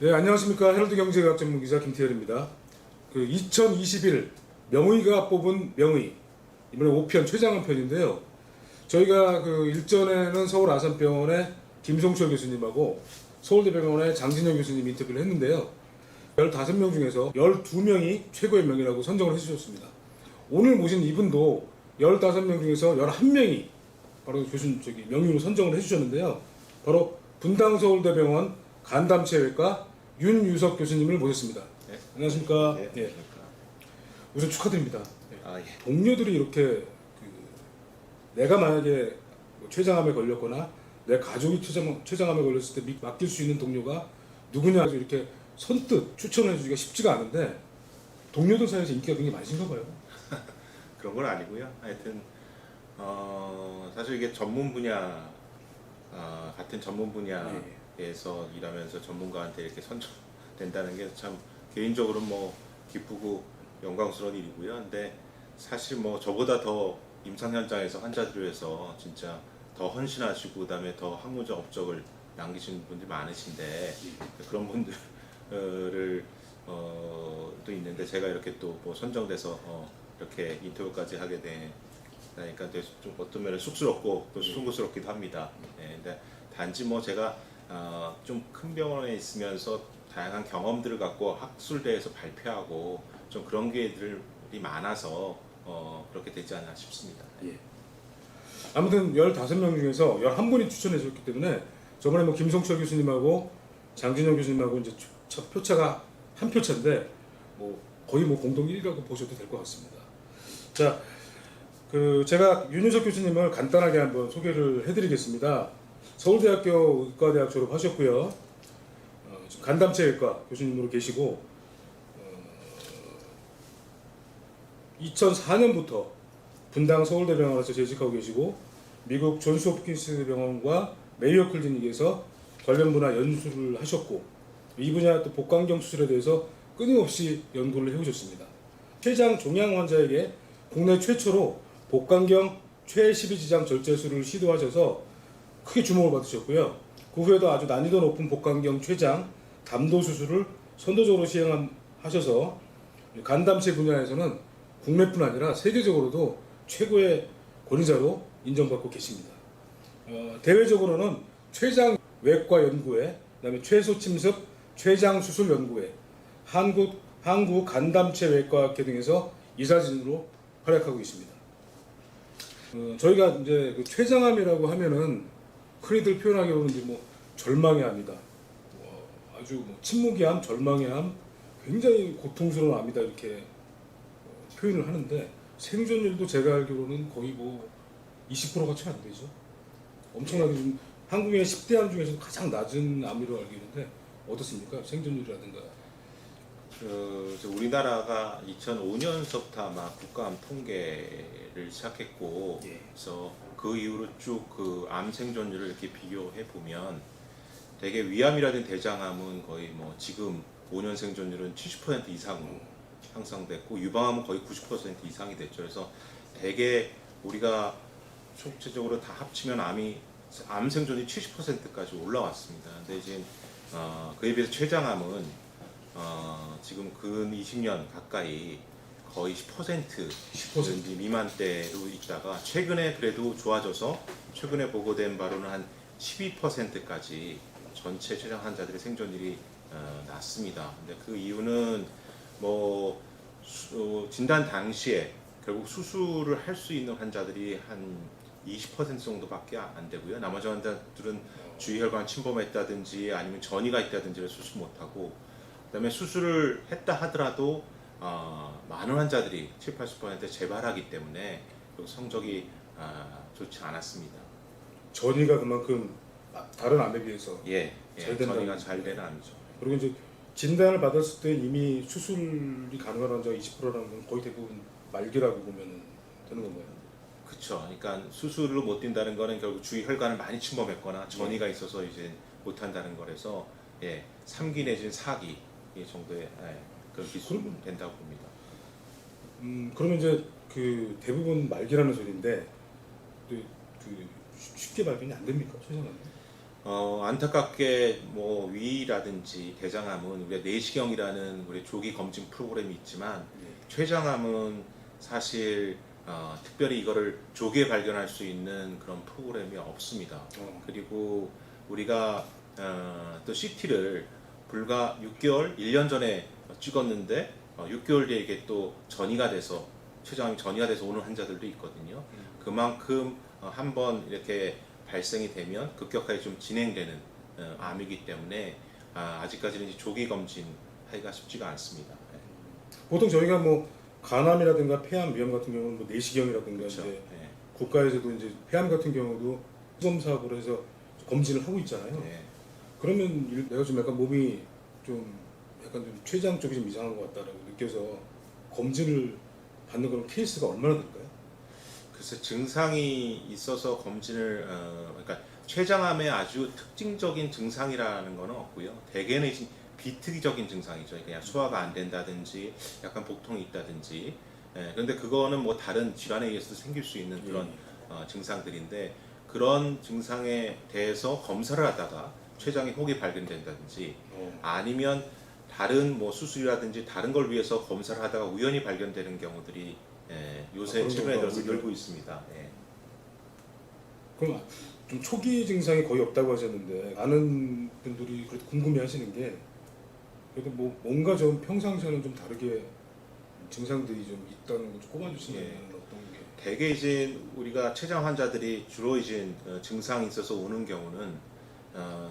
네, 안녕하십니까. 헤럴드 경제과학 전문 기자 김태열입니다. 2021 명의가 뽑은 명의, 이번에 5편 최장한 편인데요. 저희가 일전에는 서울 아산병원의 김송철 교수님하고 서울대병원의 장진영 교수님 인터뷰를 했는데요. 15명 중에서 12명이 최고의 명의라고 선정을 해주셨습니다. 오늘 모신 이분도 15명 중에서 11명이 바로 명의로 선정을 해주셨는데요. 바로 분당서울대병원 간담체외과 윤유석 교수님을 모셨습니다. 네. 안녕하십니까? 네. 예. 우선 축하드립니다. 아, 예. 동료들이 이렇게 내가 만약에 췌장암에 걸렸거나 내 가족이 췌장암에 걸렸을 때 맡길 수 있는 동료가 누구냐 해서 이렇게 선뜻 추천해 주기가 쉽지가 않은데 동료들 사이에서 인기가 굉장히 많으신가 봐요. 그런 건 아니고요. 하여튼 사실 이게 전문 분야 같은 전문 분야에서 일하면서 전문가한테 이렇게 선정된다는 게 참 개인적으로 뭐 기쁘고 영광스러운 일이고요. 근데 사실 뭐 저보다 더 임상 현장에서 환자들을 위해서 진짜 더 헌신하시고 그다음에 더 학문적 업적을 남기신 분들이 많으신데 그런 분들을 또 있는데 제가 이렇게 또 뭐 선정돼서 이렇게 인터뷰까지 하게 되니까 좀 어떤 면에 쑥스럽고 또 숭고스럽기도 합니다. 네, 근데 단지 뭐 제가 좀 큰 병원에 있으면서 다양한 경험들을 갖고 학술대에서 발표하고 좀 그런 게들이 많아서 그렇게 되지 않나 싶습니다. 예. 아무튼 15명 중에서 11분이 추천해 주셨기 때문에 저번에 뭐 김성철 교수님하고 장진영 교수님하고 이제 첫 표차가 한 표차인데 뭐 거의 뭐 공동 1위라고 보셔도 될 것 같습니다. 자, 제가 윤유석 교수님을 간단하게 한번 소개를 해드리겠습니다. 서울대학교 의과대학 졸업하셨고요. 지금 간담체외과 교수님으로 계시고 2004년부터 분당 서울대병원에서 재직하고 계시고 미국 존스 홉킨스 병원과 메이오 클리닉에서 관련 분야 연수를 하셨고 이 분야 또 복강경 수술에 대해서 끊임없이 연구를 해오셨습니다. 췌장 종양 환자에게 국내 최초로 복강경 최12지장 절제술을 시도하셔서 크게 주목을 받으셨고요. 그 후에도 아주 난이도 높은 복강경 췌장 담도 수술을 선도적으로 시행하셔서 간담체 분야에서는 국내뿐 아니라 세계적으로도 최고의 권위자로 인정받고 계십니다. 대외적으로는 췌장 외과 연구회, 그다음에 최소침습 췌장 수술 연구회, 한국 간담체외과학회 등에서 이사진으로 활약하고 있습니다. 저희가 이제 췌장암이라고 하면은 흔히들 표현하기로는 이제 뭐 절망의 암이다, 아주 뭐 침묵의 암, 절망의 암, 굉장히 고통스러운 암이다 이렇게 표현을 하는데 생존율도 제가 알기로는 거의 뭐 20%가 채 안 되죠. 엄청나게 좀 한국의 10대 암 중에서도 가장 낮은 암으로 알고 있는데 어떻습니까? 생존율이라든가. 우리나라가 2005년서부터 아마 국가암 통계를 시작했고, 예. 그래서 그 이후로 쭉 그 암 생존율을 이렇게 비교해 보면 대개 위암이라든 대장암은 거의 뭐 지금 5년 생존율은 70% 이상으로 향상됐고 유방암은 거의 90% 이상이 됐죠. 그래서 대개 우리가 총체적으로 다 합치면 암 생존이 70%까지 올라왔습니다. 근데 이제 그에 비해서 췌장암은 지금 근 20년 가까이 거의 10% 미만대로 있다가 최근에 그래도 좋아져서 최근에 보고된 바로는 한 12%까지 전체 췌장 환자들의 생존율이 낮습니다. 근데 그 이유는 뭐 진단 당시에 결국 수술을 할 수 있는 환자들이 한 20% 정도밖에 안 되고요. 나머지 환자들은 주위혈관 침범했다든지 아니면 전이가 있다든지를 수술 못하고, 그다음에 수술을 했다 하더라도 많은 환자들이 70~80% 재발하기 때문에 성적이 좋지 않았습니다. 전이가 그만큼 다른 암에 비해서 전이가 잘 되는 암이죠. 그리고 이제 진단을 받았을 때 이미 수술이 가능한 환자가 20%라는 건 거의 대부분 말기라고 보면 되는 건가요? 그렇죠. 그러니까 수술로 못 뛴다는 거는 결국 주위 혈관을 많이 침범했거나 전이가 있어서 이제 못 한다는 거라서 3기 내지는 4기 정도의 그런 기술이 된다고 봅니다. 그러면 이제 대부분 말기라는 소리인데 쉽게 발견이 안 됩니까? 췌장암이? 안타깝게 뭐 위라든지 대장암은 우리가 내시경이라는 우리 조기 검진 프로그램이 있지만 췌장암은 사실 특별히 이거를 조기에 발견할 수 있는 그런 프로그램이 없습니다. 그리고 우리가 또 CT를 불과 6개월, 1년 전에 찍었는데 6개월 뒤에 이게 또 전이가 돼서 췌장암이 전이가 돼서 오는 환자들도 있거든요. 그만큼 한번 이렇게 발생이 되면 급격하게 좀 진행되는 암이기 때문에 아직까지는 이제 조기 검진 하기가 쉽지가 않습니다. 보통 저희가 뭐 간암이라든가 폐암 위험 같은 경우는 뭐 내시경이라든가 그렇죠. 이제 네. 네. 그러면 내가 좀 약간 몸이 좀 약간 좀 췌장 쪽이 좀 이상한 것 같다라고 느껴서 검진을 받는 그런 케이스가 얼마나 될까요? 글쎄 증상이 있어서 검진을 그러니까 췌장암의 아주 특징적인 증상이라는 거는 없고요. 대개는 이제 비특이적인 증상이죠. 그냥 소화가 안 된다든지 약간 복통이 있다든지. 그런데 그거는 뭐 다른 질환에 의해서 생길 수 있는 그런 증상들인데 그런 증상에 대해서 검사를 하다가 췌장의 혹이 발견된다든지 아니면 다른 뭐 수술이라든지 다른 걸 위해서 검사를 하다가 우연히 발견되는 경우들이 요새 그런 최근에 경우가 들어서 오히려- 늘고 있습니다. 그럼 좀 초기 증상이 거의 없다고 하셨는데 많은 분들이 그래도 궁금해하시는 게 그래도 뭐 뭔가 좀 평상시와는 좀 다르게 증상들이 좀 있다는 거 좀 꼽아주시면 어떤 게? 대개 이제 우리가 췌장 환자들이 주로 이제 증상이 있어서 오는 경우는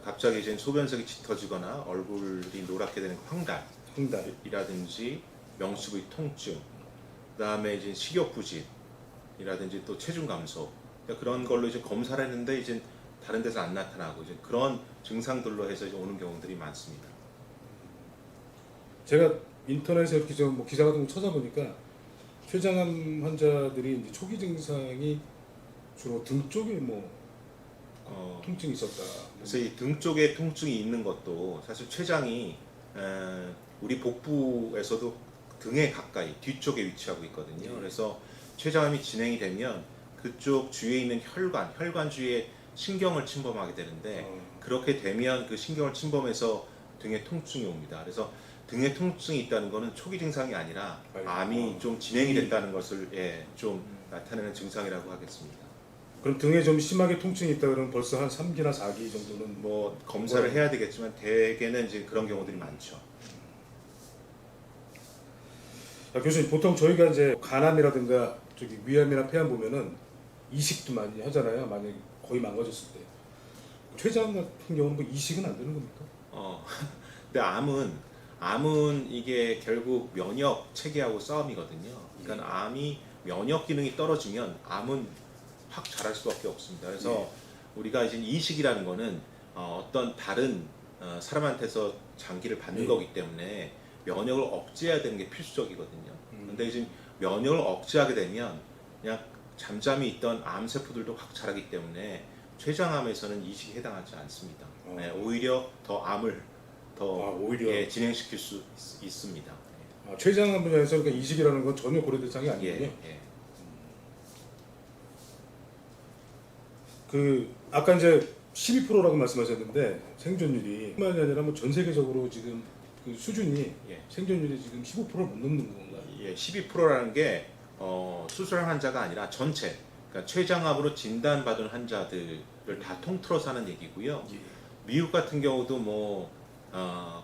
갑자기 이제 소변석이 짙어지거나 얼굴이 노랗게 되는 황달. 황달이라든지 명수부위 통증, 그다음에 이제 식욕 부진이라든지 또 체중 감소 그러니까 그런 걸로 이제 검사를 했는데 이제 다른 데서 안 나타나고 이제 그런 증상들로 해서 이제 오는 경우들이 많습니다. 제가 인터넷에 이렇게 좀 뭐 기사 같은 거 찾아보니까 췌장암 환자들이 이제 초기 증상이 주로 등 쪽에 뭐 통증이 있었다. 그래서 이 등 쪽에 통증이 있는 것도 사실 췌장이 우리 복부에서도 등에 가까이 뒤쪽에 위치하고 있거든요. 그래서 췌장암이 진행이 되면 그쪽 주위에 있는 혈관 주위에 신경을 침범하게 되는데 그렇게 되면 그 신경을 침범해서 등에 통증이 옵니다. 그래서 등에 통증이 있다는 것은 초기 증상이 아니라 암이 좀 진행이 됐다는 것을 좀 나타내는 증상이라고 하겠습니다. 그럼 등에 좀 심하게 통증이 있다 그러면 벌써 한 3기나 4기 정도는 뭐 검사를 해야 되겠지만 대개는 이제 그런 경우들이 많죠. 교수님 보통 저희가 이제 간암이라든가 저기 위암이나 폐암 보면은 이식도 많이 하잖아요. 만약 거의 망가졌을 때 췌장 같은 경우는 뭐 이식은 안 되는 겁니까? 근데 암은 이게 결국 면역 체계하고 싸움이거든요. 그러니까 암이 면역 기능이 떨어지면 암은 확 자랄 수밖에 없습니다. 그래서 우리가 이제 이식이라는 거는 어떤 다른 사람한테서 장기를 받는 거기 때문에 면역을 억제해야 되는 게 필수적이거든요. 근데 이제 면역을 억제하게 되면 그냥 잠잠히 있던 암 세포들도 확 자라기 때문에 췌장암에서는 이식에 해당하지 않습니다. 오히려 더 암을 더 오히려 진행시킬 수 있습니다. 췌장암 분야에서 그러니까 이식이라는 건 전혀 고려 대상이 아니군요. 그 아까 이제 12%라고 말씀하셨는데 생존율이 뿐만이 아니라 뭐 전 세계적으로 지금 그 수준이 생존율이 지금 15%를 못 넘는 건가요? 12%라는 게 수술한 환자가 아니라 전체 그러니까 췌장암으로 진단받은 환자들을 다 통틀어서 하는 얘기고요. 미국 같은 경우도 뭐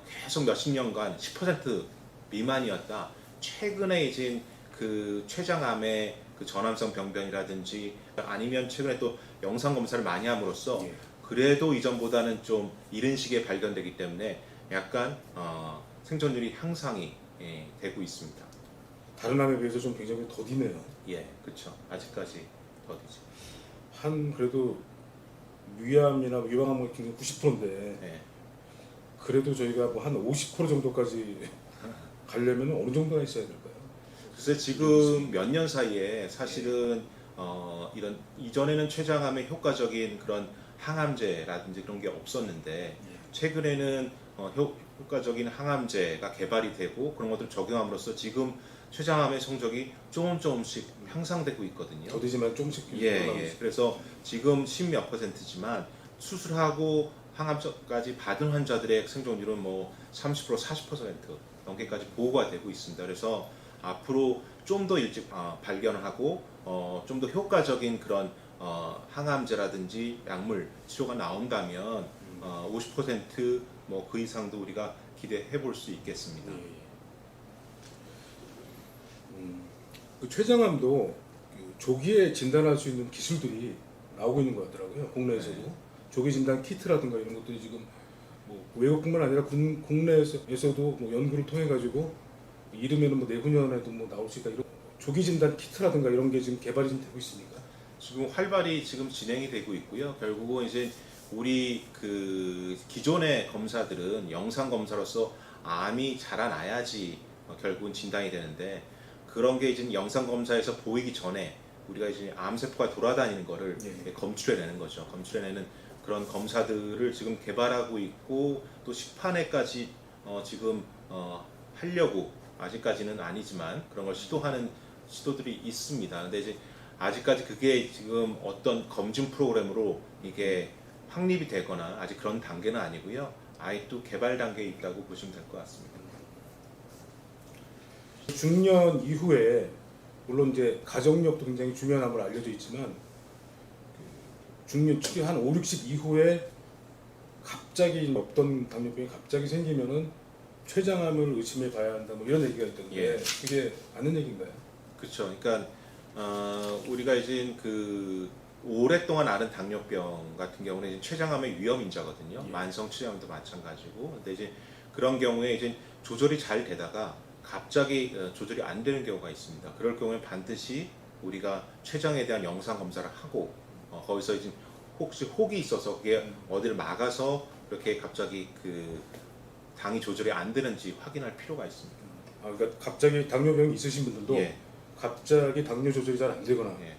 계속 몇십 년간 10% 미만이었다. 최근에 이제 그 췌장암의 그 전암성 병변이라든지 아니면 최근에 또 영상 검사를 많이 함으로써 그래도 이전보다는 좀 이른 시기에 발견되기 때문에 약간 생존율이 향상이 되고 있습니다. 다른 암에 비해서 좀 굉장히 더디네요. 그렇죠. 아직까지 더디죠. 한 그래도 위암이나 유방암 같은 경우 90%인데 그래도 저희가 뭐 한 50% 정도까지 가려면 어느 정도가 있어야 될까요? 글쎄 지금 몇 년 사이에 사실은 이런 이전에는 췌장암에 효과적인 그런 항암제라든지 그런 게 없었는데 최근에는 효과적인 항암제가 개발이 되고 그런 것들을 적용함으로써 지금 췌장암의 성적이 조금씩 향상되고 있거든요. 더디지만 조금씩 그래서 지금 10몇 %지만 수술하고 항암까지 받은 환자들의 생존율은 뭐 30% 40% 넘게까지 보고가 되고 있습니다. 그래서 앞으로 좀 더 일찍 발견하고 좀 더 효과적인 그런 항암제라든지 약물 치료가 나온다면 50%뭐 그 이상도 우리가 기대해 볼 수 있겠습니다. 그 췌장암도 그 조기에 진단할 수 있는 기술들이 나오고 있는 것 같더라고요. 국내에서도 네. 조기 진단 키트라든가 이런 것들이 지금 뭐 외국뿐만 아니라 국내에서도 뭐 연구를 통해 가지고 이르면은 뭐 내후년에도 뭐 나올 수 있다 이런 조기 진단 키트라든가 이런 게 지금 개발이 좀 되고 있습니까? 지금 활발히 지금 진행이 되고 있고요. 결국은 이제 우리 그 기존의 검사들은 영상 검사로서 암이 자라나야지 결국은 진단이 되는데 그런 게 이제 영상 검사에서 보이기 전에 우리가 이제 암세포가 돌아다니는 거를 예. 검출해내는 거죠. 검출해내는 그런 검사들을 지금 개발하고 있고 또 시판에까지 지금 하려고 아직까지는 아니지만 그런 걸 시도하는 시도들이 있습니다. 근데 이제 아직까지 그게 지금 어떤 검진 프로그램으로 이게 확립이 되거나 아직 그런 단계는 아니고요. 아직도 개발 단계에 있다고 보시면 될 것 같습니다. 중년 이후에 물론 이제 가족력도 굉장히 중요함으로 알려져 있지만 그 중년 초기 한 5, 60 이후에 갑자기 없던 당뇨병이 갑자기 생기면은 췌장암을 의심해 봐야 한다 뭐 이런 얘기가 있던데 예. 그게 맞는 얘기인가요? 그렇죠. 그러니까 우리가 이제 그 오랫동안 앓은 당뇨병 같은 경우는 이제 췌장암의 위험 인자거든요. 예. 만성 췌장암도 마찬가지고. 근데 이제 그런 경우에 이제 조절이 잘 되다가 갑자기 조절이 안 되는 경우가 있습니다. 그럴 경우에 반드시 우리가 췌장에 대한 영상 검사를 하고 거기서 이제 혹시 혹이 있어서 그게 어디를 막아서 이렇게 갑자기 그 당이 조절이 안 되는지 확인할 필요가 있습니다. 그러니까 갑자기 당뇨병이 있으신 분들도 예, 갑자기 당뇨 조절이 잘 안 되거나 예,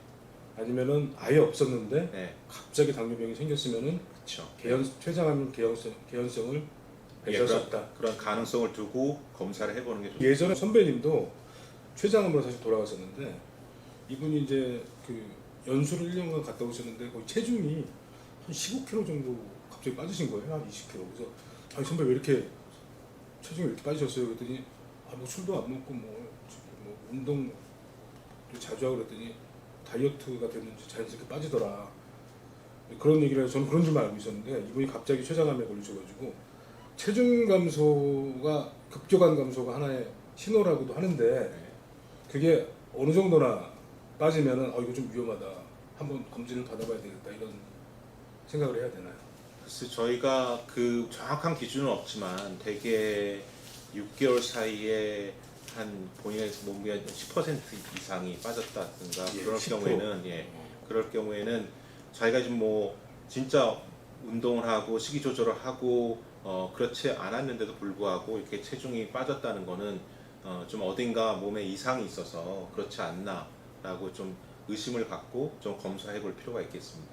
아니면은 아예 없었는데 예, 갑자기 당뇨병이 생겼으면은 그렇죠. 췌장암 개연성을 배제할 수 없다. 그런 가능성을 두고 검사를 해보는 게 좋습니다. 예전에 선배님도 췌장암으로 사실 돌아가셨는데 이분이 이제 그 연수를 1년간 갔다 오셨는데 거의 체중이 한 15kg 정도 갑자기 빠지신 거예요. 한 20kg. 그래서 아니 선배 왜 이렇게 체중이 이렇게 빠지셨어요? 그랬더니 뭐 술도 안 먹고 뭐 운동도 자주 하고 그랬더니 다이어트가 됐는지 자연스럽게 빠지더라. 그런 얘기를 해서 저는 그런 줄만 알고 있었는데 이분이 갑자기 췌장암에 걸리셔가지고 체중 감소가 급격한 감소가 하나의 신호라고도 하는데 네. 그게 어느 정도나 빠지면은 이거 좀 위험하다. 한번 검진을 받아봐야 되겠다 이런 생각을 해야 되나요? 그래서 저희가 그 정확한 기준은 없지만 대개 6개월 사이에 한 본인의 몸무게 10% 이상이 빠졌다든가 예, 그럴 10%. 경우에는 그럴 경우에는 자기가 지금 뭐 진짜 운동을 하고 식이 조절을 하고 그렇지 않았는데도 불구하고 이렇게 체중이 빠졌다는 거는 좀 어딘가 몸에 이상이 있어서 그렇지 않나라고 좀 의심을 갖고 좀 검사해 볼 필요가 있겠습니다.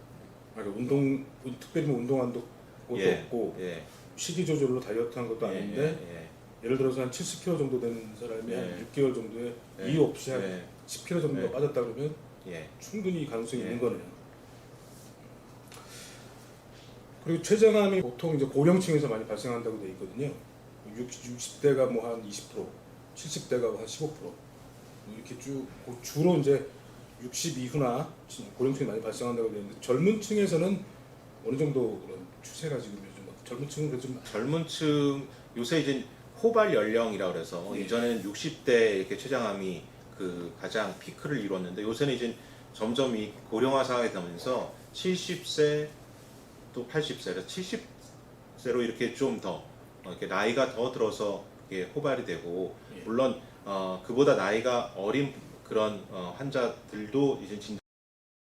그러니까 특별히 뭐 운동한 것도 없고 예, 식이 조절로 다이어트한 것도 아닌데 예, 예를 들어서 한 70kg 정도 되는 사람이 한 예. 6개월 정도에 예. 이유 없이 한 예. 10kg 정도 예. 빠졌다 그러면 예, 충분히 가능성이 예. 있는 거네요. 그리고 췌장암이 보통 이제 고령층에서 많이 발생한다고 되어 있거든요. 60대가 뭐 한 20%, 70대가 한 15%, 뭐 이렇게 쭉 주로 이제 60 이후나 고령층이 많이 발생한다고 되어 있는데 젊은 층에서는 어느 정도 그런 추세가 지금 요즘 젊은 층은 그래도 좀 젊은 층 요새 이제 호발 연령이라 그래서 예. 이전에는 60대 이렇게 췌장암이 그 가장 피크를 이뤘는데 요새는 이제 점점 이 고령화 사회가 되면서 70세 또 80세, 70세로 이렇게 좀 더 이렇게 나이가 더 들어서 이게 호발이 되고 예. 물론 그보다 나이가 어린 그런 환자들도 이제